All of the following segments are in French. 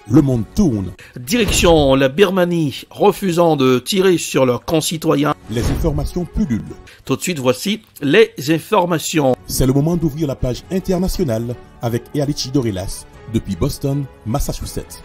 le monde tourne. Direction la Birmanie, refusant de tirer sur leurs concitoyens. Les informations pullulent. Tout de suite, voici les informations. C'est le moment d'ouvrir la page internationale avec Erlichi Dorelas depuis Boston, Massachusetts.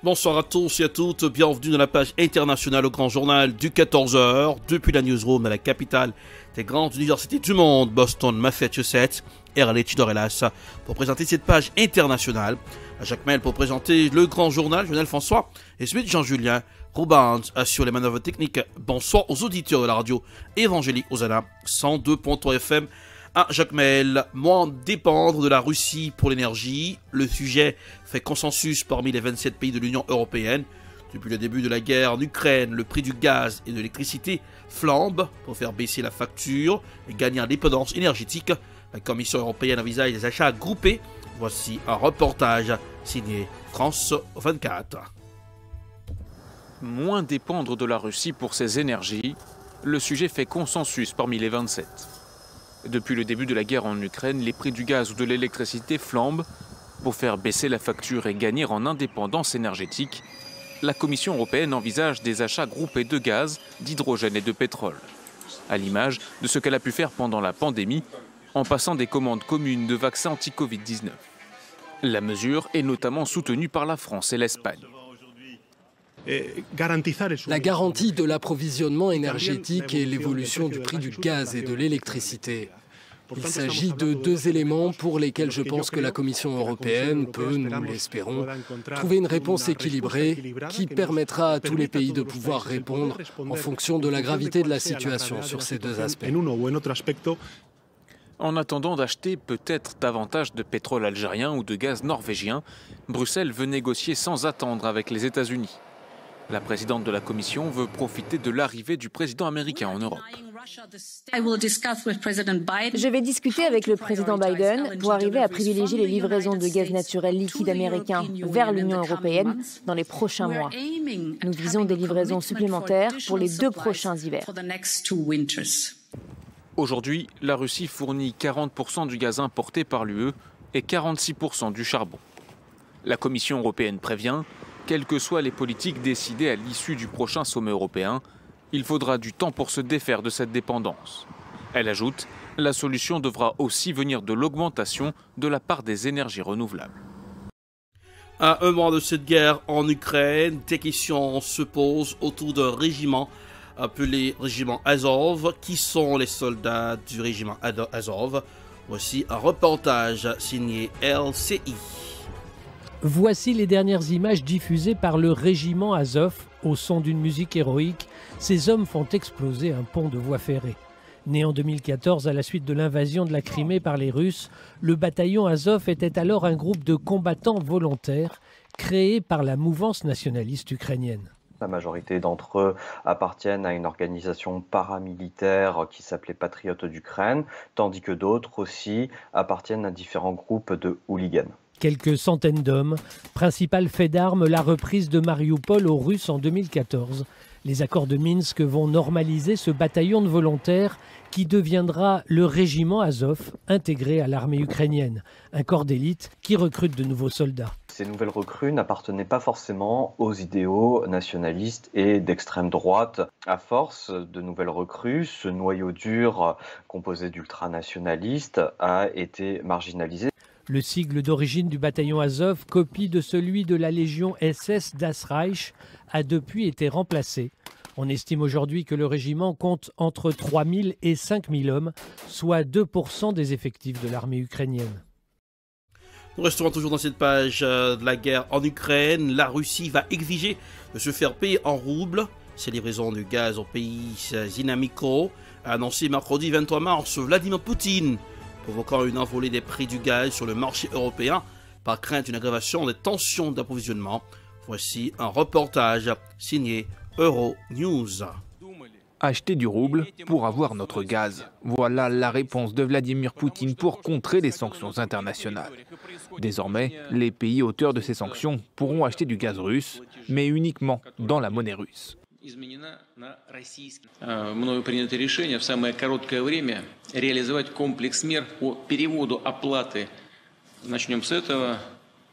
Bonsoir à tous et à toutes, bienvenue dans la page internationale au grand journal du 14h, depuis la newsroom à la capitale des grandes universités du monde, Boston, Massachusetts, Erlichi Dorelas, pour présenter cette page internationale. À Jacques Mel pour présenter le grand journal, Lionel François et celui de Jean-Julien Roubans assure les manœuvres techniques. Bonsoir aux auditeurs de la radio évangélique Hosanna 102.3 FM. À Jacques Mel, moins dépendre de la Russie pour l'énergie. Le sujet fait consensus parmi les 27 pays de l'Union européenne. Depuis le début de la guerre en Ukraine, le prix du gaz et de l'électricité flambe pour faire baisser la facture et gagner en dépendance énergétique. La Commission européenne envisage des achats groupés. Voici un reportage signé France 24. Moins dépendre de la Russie pour ses énergies, le sujet fait consensus parmi les 27. Depuis le début de la guerre en Ukraine, les prix du gaz ou de l'électricité flambent. Pour faire baisser la facture et gagner en indépendance énergétique, la Commission européenne envisage des achats groupés de gaz, d'hydrogène et de pétrole. À l'image de ce qu'elle a pu faire pendant la pandémie, en passant des commandes communes de vaccins anti-Covid-19. La mesure est notamment soutenue par la France et l'Espagne. La garantie de l'approvisionnement énergétique et l'évolution du prix du gaz et de l'électricité. Il s'agit de deux éléments pour lesquels je pense que la Commission européenne peut, nous l'espérons, trouver une réponse équilibrée qui permettra à tous les pays de pouvoir répondre en fonction de la gravité de la situation sur ces deux aspects. En attendant d'acheter peut-être davantage de pétrole algérien ou de gaz norvégien, Bruxelles veut négocier sans attendre avec les États-Unis. La présidente de la Commission veut profiter de l'arrivée du président américain en Europe. Je vais discuter avec le président Biden pour arriver à privilégier les livraisons de gaz naturel liquide américain vers l'Union européenne dans les prochains mois. Nous visons des livraisons supplémentaires pour les 2 prochains hivers. Aujourd'hui, la Russie fournit 40% du gaz importé par l'UE et 46% du charbon. La Commission européenne prévient, quelles que soient les politiques décidées à l'issue du prochain sommet européen, il faudra du temps pour se défaire de cette dépendance. Elle ajoute, la solution devra aussi venir de l'augmentation de la part des énergies renouvelables. À un mois de cette guerre en Ukraine, des questions se posent autour d'un régiment appelé régiment Azov. Qui sont les soldats du régiment Azov? Voici un reportage signé LCI. Voici les dernières images diffusées par le régiment Azov. Au son d'une musique héroïque, ces hommes font exploser un pont de voie ferrée. Né en 2014 à la suite de l'invasion de la Crimée par les Russes, le bataillon Azov était alors un groupe de combattants volontaires créé par la mouvance nationaliste ukrainienne. La majorité d'entre eux appartiennent à une organisation paramilitaire qui s'appelait Patriotes d'Ukraine, tandis que d'autres aussi appartiennent à différents groupes de hooligans. Quelques centaines d'hommes, principal fait d'armes, la reprise de Mariupol aux Russes en 2014. Les accords de Minsk vont normaliser ce bataillon de volontaires qui deviendra le régiment Azov, intégré à l'armée ukrainienne, un corps d'élite qui recrute de nouveaux soldats. Ces nouvelles recrues n'appartenaient pas forcément aux idéaux nationalistes et d'extrême droite. À force de nouvelles recrues, ce noyau dur composé d'ultranationalistes a été marginalisé. Le sigle d'origine du bataillon Azov, copie de celui de la légion SS Das Reich, a depuis été remplacé. On estime aujourd'hui que le régiment compte entre 3 000 et 5 000 hommes, soit 2% des effectifs de l'armée ukrainienne. Nous restons toujours dans cette page de la guerre en Ukraine. La Russie va exiger de se faire payer en roubles. Ces livraisons de gaz au pays Zinamiko a annoncé mercredi 23 mars Vladimir Poutine, provoquant une envolée des prix du gaz sur le marché européen par crainte d'une aggravation des tensions d'approvisionnement. Voici un reportage signé Euronews. Acheter du rouble pour avoir notre gaz. Voilà la réponse de Vladimir Poutine pour contrer les sanctions internationales. Désormais, les pays auteurs de ces sanctions pourront acheter du gaz russe, mais uniquement dans la monnaie russe. Мною принято решение в самое короткое время реализовать комплекс мер по переводу оплаты. Начнем с этого,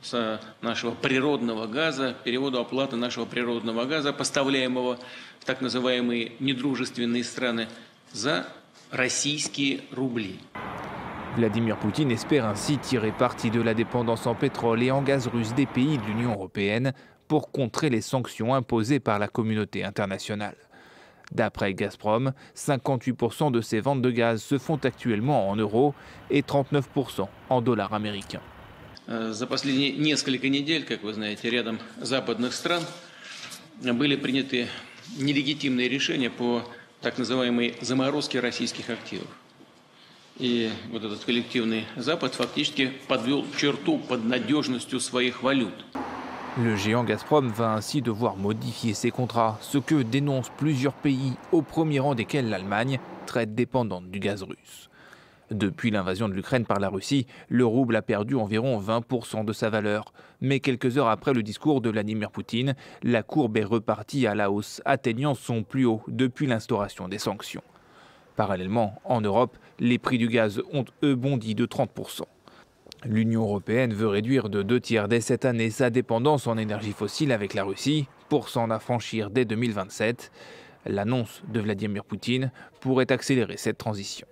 с нашего природного газа, переводу оплаты нашего природного газа, поставляемого в так называемые недружественные страны, за российские рубли. Vladimir Poutine espère ainsi tirer parti de la dépendance en pétrole et en gaz russe des pays de l'Union européenne pour contrer les sanctions imposées par la communauté internationale. D'après Gazprom, 58% de ses ventes de gaz se font actuellement en euros et 39% en dollars américains. За последние несколько недель, как вы знаете, рядом западных стран были приняты нелегитимные решения по так называемой заморозке российских активов. И вот этот коллективный Запад фактически подвел черту под надежностью своих валют. Le géant Gazprom va ainsi devoir modifier ses contrats, ce que dénoncent plusieurs pays, au premier rang desquels l'Allemagne, très dépendante du gaz russe. Depuis l'invasion de l'Ukraine par la Russie, le rouble a perdu environ 20% de sa valeur. Mais quelques heures après le discours de Vladimir Poutine, la courbe est repartie à la hausse, atteignant son plus haut depuis l'instauration des sanctions. Parallèlement, en Europe, les prix du gaz ont eux bondi de 30%. L'Union européenne veut réduire de 2/3 dès cette année sa dépendance en énergie fossile avec la Russie pour s'en affranchir dès 2027. L'annonce de Vladimir Poutine pourrait accélérer cette transition.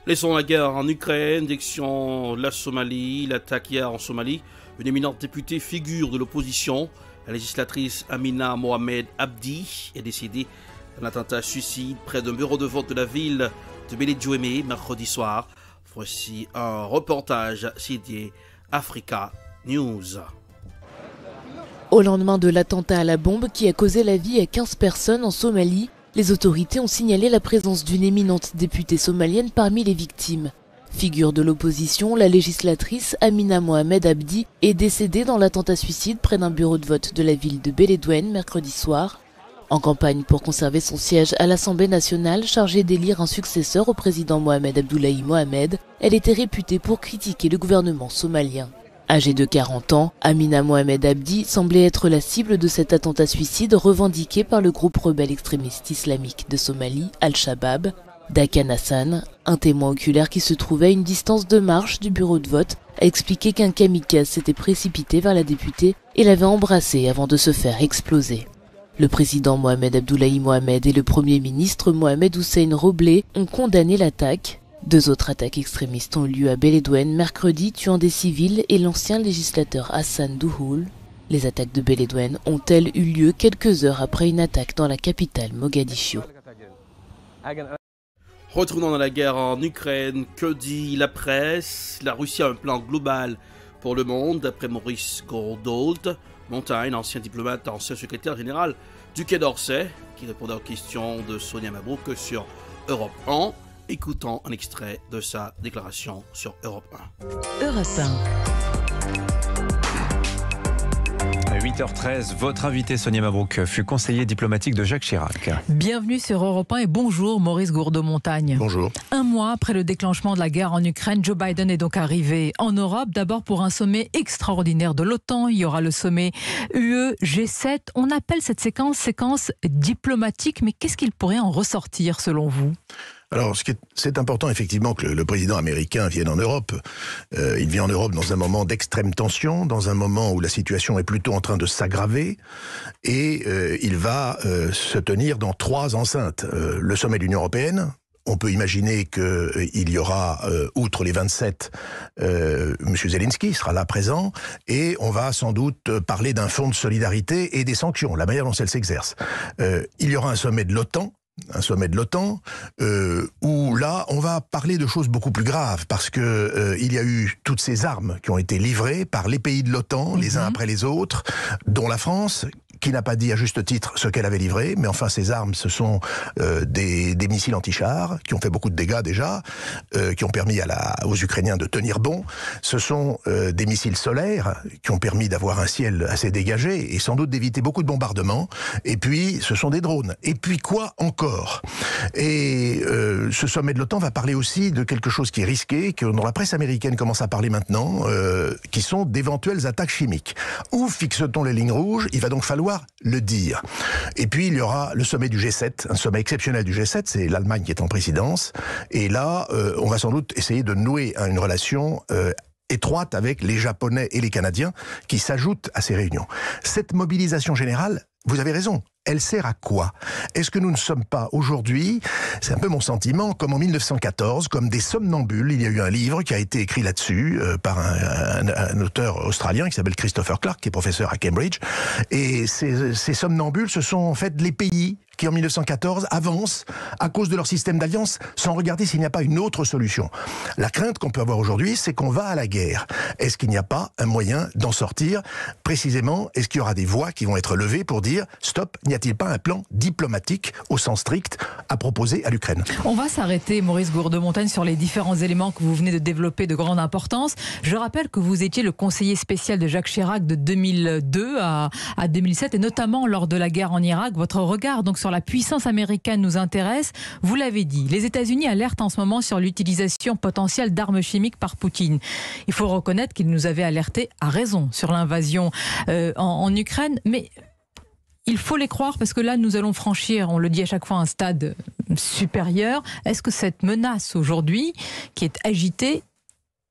Laissons la guerre en Ukraine, direction la Somalie, l'attaque hier en Somalie. Une éminente députée figure de l'opposition, la législatrice Amina Mohamed Abdi, est décédée d'un attentat suicide près d'un bureau de vote de la ville de Beledweyne mercredi soir. Voici un reportage signé Africa News. Au lendemain de l'attentat à la bombe qui a causé la vie à 15 personnes en Somalie, les autorités ont signalé la présence d'une éminente députée somalienne parmi les victimes. Figure de l'opposition, la législatrice Amina Mohamed Abdi est décédée dans l'attentat suicide près d'un bureau de vote de la ville de Beledweyne mercredi soir. En campagne pour conserver son siège à l'Assemblée nationale chargée d'élire un successeur au président Mohamed Abdullahi Mohamed, elle était réputée pour critiquer le gouvernement somalien. Âgée de 40 ans, Amina Mohamed Abdi semblait être la cible de cet attentat suicide revendiqué par le groupe rebelle extrémiste islamique de Somalie, Al-Shabaab. Dakan Hassan, un témoin oculaire qui se trouvait à une distance de marche du bureau de vote, a expliqué qu'un kamikaze s'était précipité vers la députée et l'avait embrassée avant de se faire exploser. Le président Mohamed Abdullahi Mohamed et le premier ministre Mohamed Hussein Roble ont condamné l'attaque. 2 autres attaques extrémistes ont eu lieu à Beledweyne mercredi, tuant des civils et l'ancien législateur Hassan Douhoul. Les attaques de Beledweyne ont-elles eu lieu quelques heures après une attaque dans la capitale Mogadiscio. Retournons dans la guerre en Ukraine. Que dit la presse? La Russie a un plan global pour le monde, d'après Maurice Montaigne, ancien diplomate, ancien secrétaire général du Quai d'Orsay, qui répondait aux questions de Sonia Mabrouk sur Europe 1. Écoutons un extrait de sa déclaration sur Europe 1. Europe 1. À 8h13, votre invité Sonia Mabrouk fut conseiller diplomatique de Jacques Chirac. Bienvenue sur Europe 1 et bonjour Maurice Gourdeau-Montagne. Bonjour. Un mois après le déclenchement de la guerre en Ukraine, Joe Biden est donc arrivé en Europe, d'abord pour un sommet extraordinaire de l'OTAN. Il y aura le sommet UE-G7. On appelle cette séquence diplomatique, mais qu'est-ce qu'il pourrait en ressortir selon vous ? Alors, c'est important effectivement que le président américain vienne en Europe. Il vient en Europe dans un moment d'extrême tension, dans un moment où la situation est plutôt en train de s'aggraver, et il va se tenir dans 3 enceintes. Le sommet de l'Union européenne. On peut imaginer qu'il y aura, outre les 27, M. Zelensky sera là présent, et on va sans doute parler d'un fonds de solidarité et des sanctions, la manière dont elles s'exercent. Il y aura un sommet de l'OTAN, où là, on va parler de choses beaucoup plus graves, parce que il y a eu toutes ces armes qui ont été livrées par les pays de l'OTAN, les uns après les autres, dont la France, qui n'a pas dit à juste titre ce qu'elle avait livré, mais enfin ces armes, ce sont des missiles anti-chars, qui ont fait beaucoup de dégâts déjà, qui ont permis aux Ukrainiens de tenir bon. Ce sont des missiles solaires, qui ont permis d'avoir un ciel assez dégagé, et sans doute d'éviter beaucoup de bombardements. Et puis, ce sont des drones. Et puis quoi encore? Et ce sommet de l'OTAN va parler aussi de quelque chose qui est risqué, que dont la presse américaine commence à parler maintenant, qui sont d'éventuelles attaques chimiques. Où fixe-t-on les lignes rouges? Il va donc falloir vouloir le dire. Et puis il y aura le sommet du G7, un sommet exceptionnel du G7, c'est l'Allemagne qui est en présidence. Et là, on va sans doute essayer de nouer une relation étroite avec les Japonais et les Canadiens qui s'ajoutent à ces réunions. Cette mobilisation générale, vous avez raison, elle sert à quoi? Est-ce que nous ne sommes pas aujourd'hui, c'est un peu mon sentiment, comme en 1914, comme des somnambules? Il y a eu un livre qui a été écrit là-dessus par un auteur australien qui s'appelle Christopher Clark, qui est professeur à Cambridge. Et ces somnambules, ce sont en fait les pays qui en 1914 avancent à cause de leur système d'alliance sans regarder s'il n'y a pas une autre solution. La crainte qu'on peut avoir aujourd'hui, c'est qu'on va à la guerre. Est-ce qu'il n'y a pas un moyen d'en sortir? Précisément, est-ce qu'il y aura des voix qui vont être levées pour dire stop, n'y a-t-il pas un plan diplomatique au sens strict à proposer à l'Ukraine? On va s'arrêter, Maurice Gourde-Montagne, sur les différents éléments que vous venez de développer de grande importance. Je rappelle que vous étiez le conseiller spécial de Jacques Chirac de 2002 à 2007 et notamment lors de la guerre en Irak. Votre regard donc sur la puissance américaine nous intéresse. Vous l'avez dit, les États-Unis alertent en ce moment sur l'utilisation potentielle d'armes chimiques par Poutine. Il faut reconnaître qu'ils nous avaient alertés à raison sur l'invasion en Ukraine, mais il faut les croire parce que là, nous allons franchir, on le dit à chaque fois, un stade supérieur. Est-ce que cette menace aujourd'hui, qui est agitée,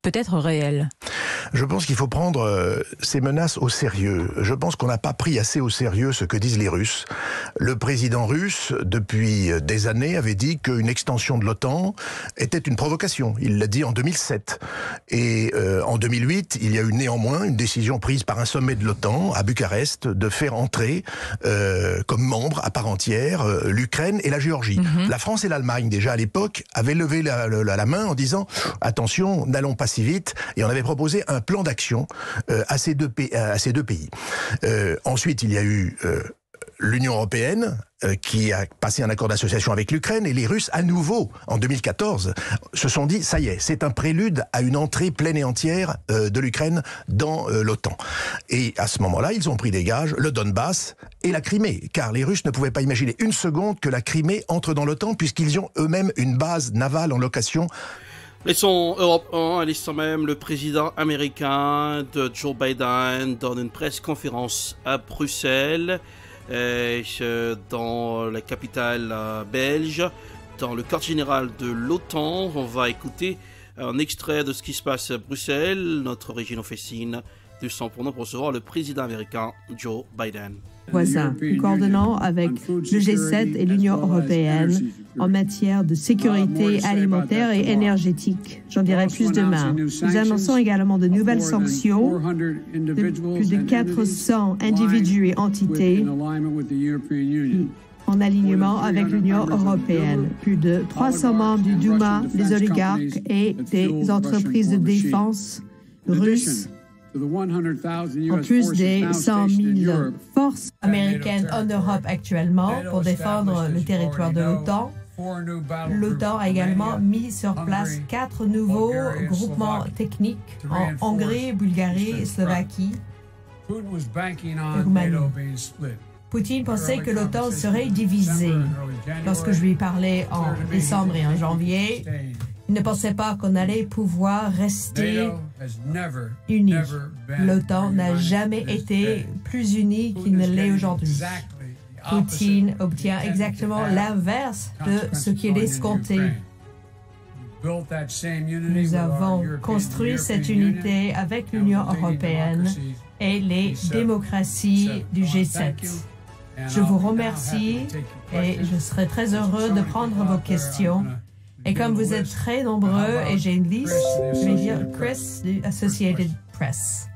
peut être réelle? Je pense qu'il faut prendre ces menaces au sérieux. Je pense qu'on n'a pas pris assez au sérieux ce que disent les Russes. Le président russe, depuis des années, avait dit qu'une extension de l'OTAN était une provocation. Il l'a dit en 2007. Et en 2008, il y a eu néanmoins une décision prise par un sommet de l'OTAN à Bucarest de faire entrer comme membres à part entière l'Ukraine et la Géorgie. La France et l'Allemagne, déjà à l'époque, avaient levé la main en disant « Attention, n'allons pas si vite ». Et on avait proposé un plan d'action à ces deux pays. Ensuite, il y a eu l'Union européenne qui a passé un accord d'association avec l'Ukraine, et les Russes, à nouveau, en 2014, se sont dit, ça y est, c'est un prélude à une entrée pleine et entière de l'Ukraine dans l'OTAN. Et à ce moment-là, ils ont pris des gages, le Donbass et la Crimée, car les Russes ne pouvaient pas imaginer une seconde que la Crimée entre dans l'OTAN, puisqu'ils ont eux-mêmes une base navale en location. Laissons Europe 1, à l'instant même, le président américain de Joe Biden donne une presse-conférence à Bruxelles, dans la capitale belge, dans le quartier général de l'OTAN. On va écouter un extrait de ce qui se passe à Bruxelles. Notre Régine Officine du sang pour nous pour recevoir le président américain Joe Biden. Voisins, coordonnant avec le G7 et l'Union européenne en matière de sécurité alimentaire et énergétique. J'en dirai plus demain. Nous annonçons également de nouvelles sanctions de plus de 400 individus et entités en alignement avec l'Union européenne. Plus de 300 membres du Douma, des oligarques et des entreprises de défense russes, en plus des 100 000 forces américaines en Europe actuellement pour défendre le territoire de l'OTAN. L'OTAN a également mis sur place 4 nouveaux groupements techniques en Hongrie, Bulgarie, Slovaquie et Roumanie. Poutine pensait que l'OTAN serait divisée. Lorsque je lui parlais en décembre et en janvier, il ne pensait pas qu'on allait pouvoir rester unis. L'OTAN n'a jamais été plus unie qu'il ne l'est aujourd'hui. Poutine obtient exactement l'inverse de ce qu'il escomptait. Nous avons construit cette unité avec l'Union européenne et les démocraties du G7. Je vous remercie et je serai très heureux de prendre vos questions. Et comme vous êtes très nombreux et j'ai une liste, je vais dire Chris du Associated Press.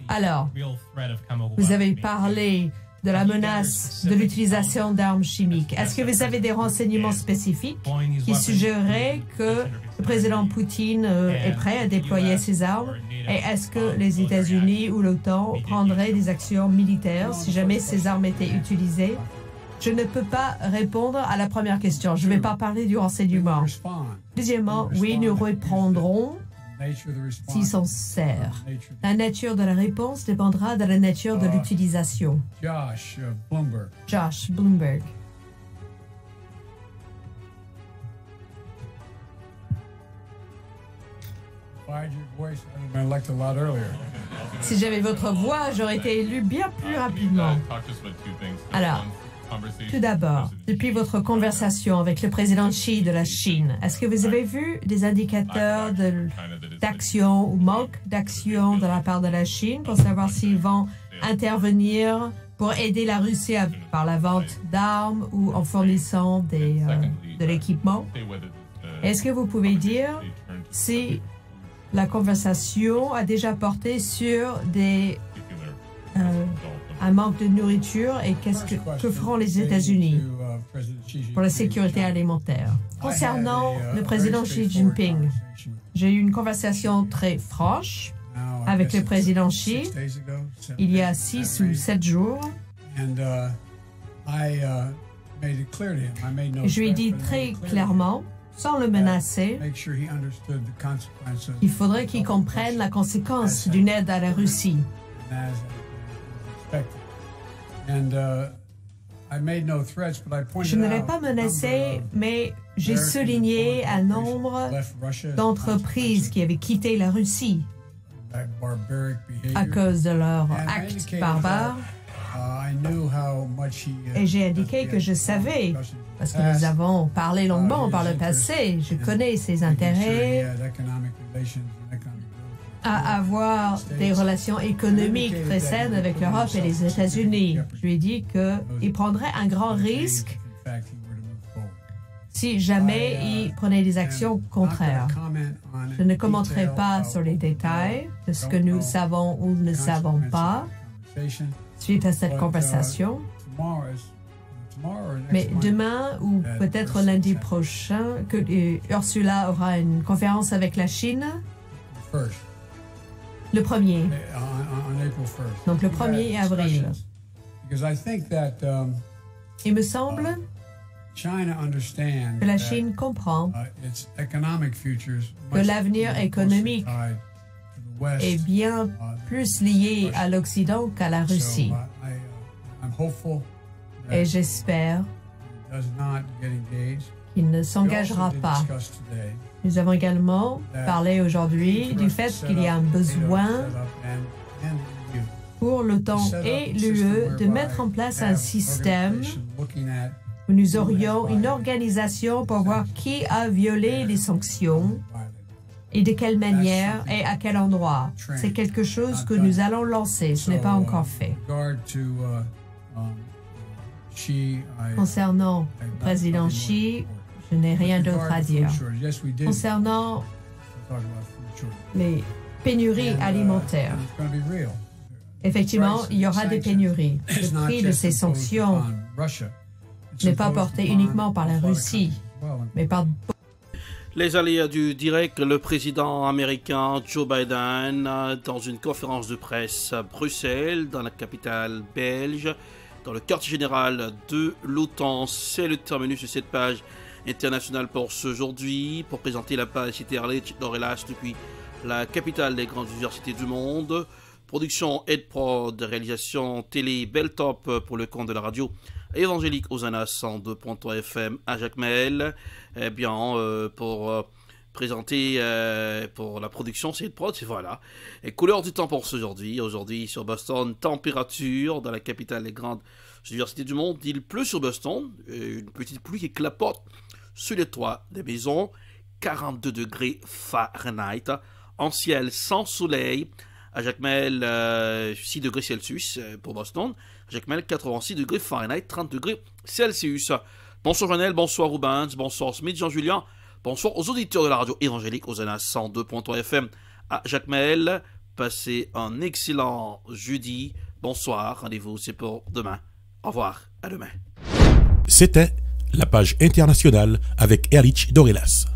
Alors, vous avez parlé de la menace de l'utilisation d'armes chimiques. Est-ce que vous avez des renseignements spécifiques qui suggéraient que le président Poutine est prêt à déployer ces armes? Et est-ce que les États-Unis ou l'OTAN prendraient des actions militaires si jamais ces armes étaient utilisées? Je ne peux pas répondre à la première question. Je ne vais pas parler du renseignement. Deuxièmement, oui, nous répondrons s'il s'en sert. La nature de la réponse dépendra de la nature de l'utilisation. Josh Bloomberg. Si j'avais votre voix, j'aurais été élu bien plus rapidement. Alors, tout d'abord, depuis votre conversation avec le président Xi de la Chine, est-ce que vous avez vu des indicateurs d'action ou manque d'action de la part de la Chine pour savoir s'ils vont intervenir pour aider la Russie par la vente d'armes ou en fournissant de l'équipement? Est-ce que vous pouvez dire si la conversation a déjà porté sur un manque de nourriture et que feront les États-Unis pour la sécurité alimentaire? Concernant le président Xi Jinping, j'ai eu une conversation très franche avec le président Xi il y a 6 ou 7 jours. Je lui ai dit très clairement, sans le menacer, il faudrait qu'il comprenne la conséquence d'une aide à la Russie. Je ne l'ai pas menacé, mais j'ai souligné un nombre d'entreprises qui avaient quitté la Russie à cause de leurs actes barbares. Et j'ai indiqué que je savais, parce que nous avons parlé longuement par le passé, je connais ses intérêts à avoir des relations économiques très saines avec l'Europe et les États-Unis. Je lui ai dit qu'il prendrait un grand risque si jamais il prenait des actions contraires. Je ne commenterai pas sur les détails de ce que nous savons ou ne savons pas suite à cette conversation. Mais demain ou peut-être lundi prochain, Ursula aura une conférence avec la Chine. Le 1er. Donc le 1er avril. Il me semble que la Chine comprend que l'avenir économique est bien plus lié à l'Occident qu'à la Russie. Et j'espère qu'il ne s'engagera pas. Nous avons également parlé aujourd'hui du fait qu'il y a un besoin pour l'OTAN et l'UE de mettre en place un système où nous aurions une organisation pour voir qui a violé les sanctions et de quelle manière et à quel endroit. C'est quelque chose que nous allons lancer, ce n'est pas encore fait. Concernant le président Xi, je n'ai rien d'autre à dire. Concernant les pénuries alimentaires, effectivement, il y aura des pénuries. Le prix de ces sanctions n'est pas porté uniquement par la Russie, mais par... Les aléas du direct, le président américain Joe Biden, dans une conférence de presse à Bruxelles, dans la capitale belge, dans le quartier général de l'OTAN. C'est le terminus de cette page internationale pour ce aujourd'hui. Pour présenter la page, c'était Erlich Dorelas depuis la capitale des grandes universités du monde. Production EdProd, réalisation télé Belltop pour le compte de la radio évangélique Hosanna 102.3 FM à Jacmel. Eh bien, pour présenter pour la production, c'est EdProd, c'est voilà. Et couleur du temps pour aujourd'hui. Aujourd'hui sur Boston, température dans la capitale des grandes universités du monde. Il pleut sur Boston, une petite pluie qui clapote sur les toits des maisons. 42 degrés Fahrenheit, en ciel sans soleil. À Jacmel, 6 degrés Celsius pour Boston. À Jacmel, 86 degrés Fahrenheit, 30 degrés Celsius. Bonsoir Janelle, bonsoir Rubens, bonsoir Smith, Jean-Julien. Bonsoir aux auditeurs de la radio évangélique Hosanna 102.3 FM à Jacmel. Passez un excellent jeudi. Bonsoir, rendez-vous, c'est pour demain. Au revoir, à demain. C'était la page internationale avec Erlich Dorelas.